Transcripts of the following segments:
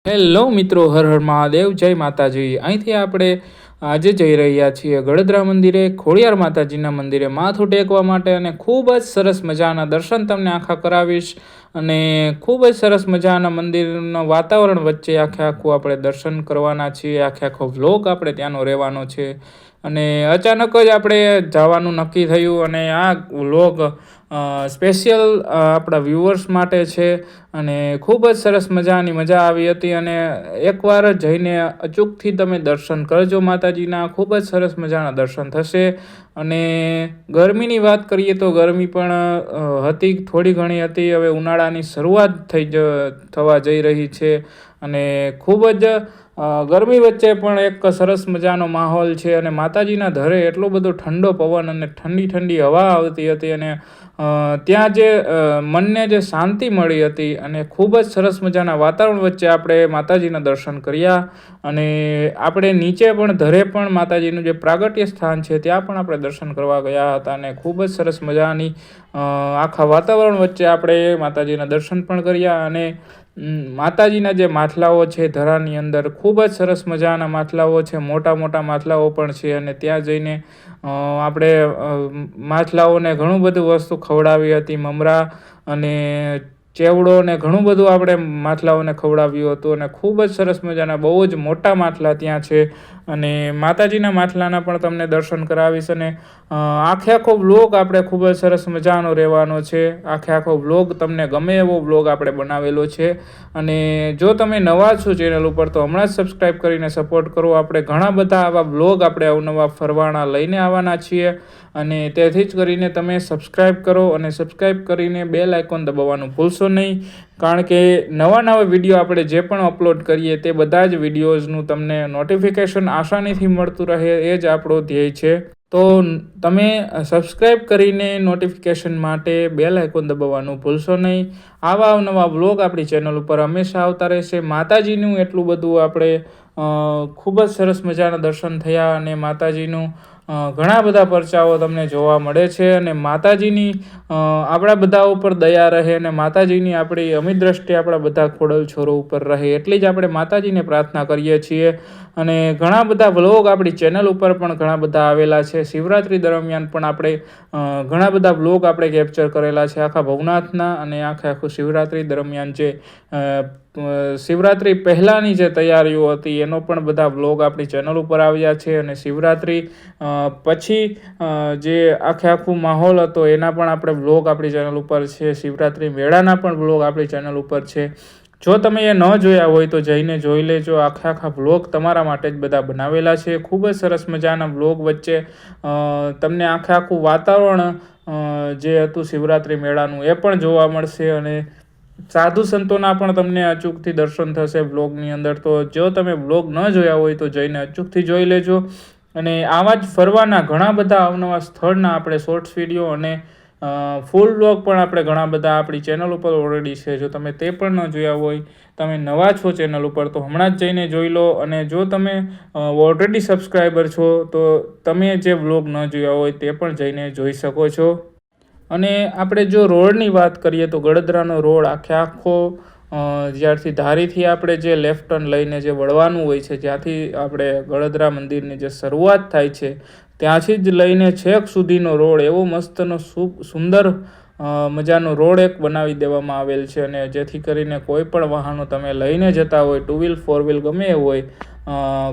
Hello મિત્રો, હર હર મહાદેવ, જય માતાજી. અહીંથી આપણે આજે જઈ રહ્યા છીએ ગળદરા મંદિરે, ખોડિયાર માતાજીના મંદિરે માથું ટેકવા માટે, અને ખૂબ જ સરસ મજાના દર્શન તમને આખા કરાવીશ. અને ખૂબ જ સરસ મજાના મંદિરના વાતાવરણ વચ્ચે આખું આપણે દર્શન કરવાના છીએ. આખો વ્લોગ આપણે ત્યાંનો રહેવાનો છે. અને અચાનક જ આપણે જવાનું નક્કી થયું, અને આ વ્લોગ સ્પેશિયલ આપણા વ્યૂઅર્સ માટે છે. અને ખૂબ જ સરસ મજાની મજા આવી હતી. અને એકવાર જઈને અચૂકથી તમે દર્શન કરજો માતાજીના. ખૂબ જ સરસ મજાના દર્શન થશે. અને ગરમીની વાત કરીએ તો ગરમી પણ હતી, થોડી ઘણી હતી. હવે ઉનાળાની શરૂઆત થવા જઈ રહી છે. અને ખૂબ જ ગરમી વચ્ચે પણ એક સરસ મજાનો માહોલ છે. અને માતાજીના ધરે એટલો બધો ઠંડો પવન અને ઠંડી ઠંડી હવા આવતી હતી. અને ત્યાં જે મનને જે શાંતિ મળી હતી, અને ખૂબ જ સરસ મજાના વાતાવરણ વચ્ચે આપણે માતાજીના દર્શન કર્યા. અને આપણે નીચે પણ ધરે પણ માતાજીનું જે પ્રાગટ્ય સ્થાન છે ત્યાં પણ આપણે દર્શન કરવા ગયા હતા. અને ખૂબ જ સરસ મજાની આખા વાતાવરણ વચ્ચે આપણે માતાજીના દર્શન પણ કર્યા. અને માતાજીના જે માટલાઓ છે ધરાની અંદર, ખૂબ જ સરસ મજાના માટલાઓ છે, મોટા મોટા માટલાઓ પણ છે. અને ત્યાં જઈને આપણે માટલાઓને ઘણું બધું વસ્તુ ખવડાવી હતી, મમરા અને ચેવડો ને ઘણું બધું આપણે માટલાઓને ખવડાવ્યું હતું. અને ખૂબ જ સરસ મજાના બહુ જ મોટા માટલા ત્યાં છે. અને માતાજીના માટલાના પણ તમને દર્શન કરાવીશ. અને આખો વ્લોગ આપણે ખૂબ જ સરસ મજાનો રહેવાનો છે. આખો વ્લોગ તમને ગમે એવો વ્લોગ આપણે બનાવેલો છે. અને જો તમે નવા છો ચેનલ ઉપર તો હમણાં જ સબસ્ક્રાઈબ કરીને સપોર્ટ કરો. આપણે ઘણા બધા આવા વ્લોગ આપણે અવનવા ફરવાના લઈને આવવાના છીએ. અને તેથી જ કરીને તમે સબસ્ક્રાઈબ કરો, અને સબસ્ક્રાઈબ કરીને બેલ આઇકોન દબાવવાનું ભૂલશો નહીં. કારણ કે નવા વિડીયો આપણે જે પણ અપલોડ કરીએ તે બધા જ વિડીયોઝનું તમને નોટિફિકેશન આસાનીથી મળતું રહે, એ જ આપણો ધ્યેય છે. તો તમે સબસ્ક્રાઈબ કરીને નોટિફિકેશન માટે બેલ આઇકોન દબાવવાનું ભૂલશો નહીં. આવા નવા વ્લોગ આપણી ચેનલ ઉપર હંમેશા આવતા રહેશે. માતાજીનું એટલું બધું આપણે ખૂબ જ સરસ મજાના દર્શન થયા. અને માતાજીનું ઘણા બધા પરચાઓ તમને જોવા મળે છે. અને માતાજીની આપણા બધા ઉપર દયા રહે, અને માતાજીની આપણી અમિત દ્રષ્ટિ આપણા બધા ખોડલ છોરો ઉપર રહે, એટલી જ આપણે માતાજીને પ્રાર્થના કરીએ છીએ. અને ઘણા બધા વ્લોગ આપણી ચેનલ ઉપર પણ ઘણા બધા આવેલા છે. શિવરાત્રિ દરમિયાન પણ આપણે ઘણા બધા વ્લોગ આપણે કેપ્ચર કરેલા છે આખા ભવનાથના. અને આખું શિવરાત્રિ દરમિયાન જે શિવરાત્રિ પહેલાંની જે તૈયારીઓ હતી એનો પણ બધા વ્લોગ આપણી ચેનલ ઉપર આવ્યા છે. અને શિવરાત્રિ પછી જે આખું માહોલ હતો એના પણ આપણે વ્લોગ આપણી ચેનલ ઉપર છે. શિવરાત્રિ મેળાના પણ વ્લોગ આપણી ચેનલ ઉપર છે. જો તમે એ ન જોયા હોય તો જઈને જોઈ લેજો. આખા વ્લોગ તમારા માટે જ બધા બનાવેલા છે. ખૂબ જ સરસ મજાના વ્લોગ વચ્ચે તમને આખું વાતાવરણ જે હતું શિવરાત્રિ મેળાનું એ પણ જોવા મળશે. અને સાધુ સંતોના પણ તમને અચૂકથી દર્શન થશે વ્લોગની અંદર. તો જો તમે વ્લોગ ન જોયા હોય તો જઈને અચૂકથી જોઈ લેજો. અને આવા જ ફરવાના ઘણા બધા અવનવા સ્થળના આપણે શોર્ટ્સ વિડીયો અને ફૂલ વ્લોગ પણ આપણે ઘણા બધા આપણી ચેનલ ઉપર ઓલરેડી છે. જો તમે તે પણ ન જોયા હોય, તમે નવા છો ચેનલ ઉપર, તો હમણાં જ જઈને જોઈ લો. અને જો તમે ઓલરેડી સબસ્ક્રાઈબર છો તો તમે જે વ્લોગ ન જોયા હોય તે પણ જઈને જોઈ શકો છો. અને આપણે જો રોડની વાત કરીએ તો ગળદરાનો રોડ આખો જ્યારથી ધારીથી આપણે જે લેફ્ટ ટર્ન લઈને જે વળવાનું હોય છે, જ્યાંથી આપણે ગળદરા મંદિરની જે શરૂઆત થાય છે ત્યાંથી જ લઈને છેક સુધીનો રોડ એવો મસ્તનો સુંદર મજાનો રોડ એક બનાવી દેવામાં આવેલ છે. અને જેથી કરીને કોઈ પણ વાહનો તમે લઈને જતા હોય, ટુ વ્હીલ ફોર વ્હીલ ગમે એ હોય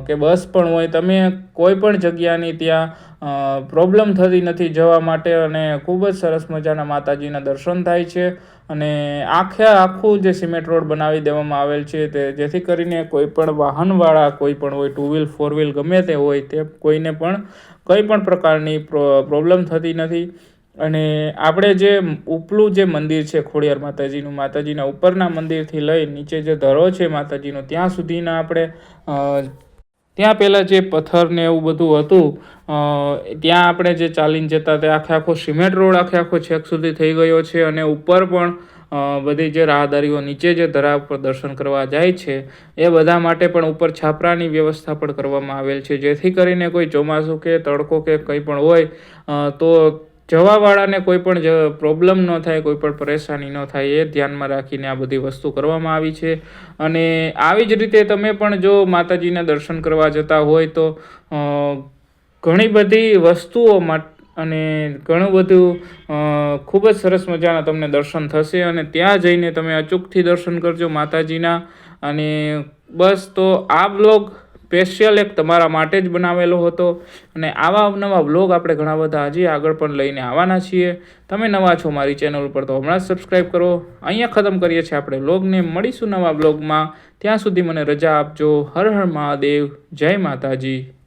કે બસ પણ હોય, તમે કોઈ પણ જગ્યાની ત્યાં પ્રોબ્લેમ થતી નથી જવા માટે. અને ખૂબ જ સરસ મજાના માતાજીના દર્શન થાય છે. અને આખું જે સિમેન્ટ રોડ બનાવી દેવામાં આવેલ છે તે જેથી કરીને કોઈ પણ વાહનવાળા કોઈ પણ હોય, ટુ વ્હીલ ફોર વ્હીલ ગમે તે હોય, તે કોઈને પણ કંઈ પણ પ્રકારની પ્રોબ્લેમ થતી નથી. અને આપણે જે ઉપલું જે મંદિર છે ખોડિયાર માતાજીનું, માતાજીના ઉપરના મંદિરથી લઈ નીચે જે ધરો છે માતાજીનો ત્યાં સુધીના આપણે ત્યાં પહેલાં જે પથ્થર ને એવું બધું હતું ત્યાં આપણે જે ચાલીને જતા તે આખો સિમેન્ટ રોડ આખો છેક સુધી થઈ ગયો છે. અને ઉપર પણ બધી જે રાહદારીઓ નીચે જે ધરા ઉપર દર્શન કરવા જાય છે એ બધા માટે પણ ઉપર છાપરાની વ્યવસ્થા પણ કરવામાં આવેલ છે. જેથી કરીને કોઈ ચોમાસું કે તડકો કે કંઈ પણ હોય તો જવાવાળાને કોઈ પણ પ્રોબ્લેમ ન થાય, કોઈ પણ પરેશાની ન થાય, એ ધ્યાનમાં રાખીને આ બધી વસ્તુ કરવામાં આવી છે. અને આવી જ રીતે તમે પણ જો માતાજીના દર્શન કરવા જતા હોય તો ઘણી બધી વસ્તુઓ અને ઘણું બધું ખૂબ જ સરસ મજાના તમને દર્શન થશે. અને ત્યાં જઈને તમે અચૂકથી દર્શન કરજો માતાજીના. અને બસ તો આ બ્લોગ સ્પેશિયલ એક તમારા માટે જ બનાવેલો હતો. અને આવા અવનવા બ્લોગ આપણે ઘણા બધા હજી આગળ પણ લઈને આવવાના છીએ. તમે નવા છો મારી ચેનલ ઉપર તો હમણાં જ સબસ્ક્રાઈબ કરો. અહીંયા ખતમ કરીએ છીએ આપણે બ્લોગને. મળીશું નવા બ્લોગમાં. ત્યાં સુધી મને રજા આપજો. હર હર મહાદેવ. જય માતાજી.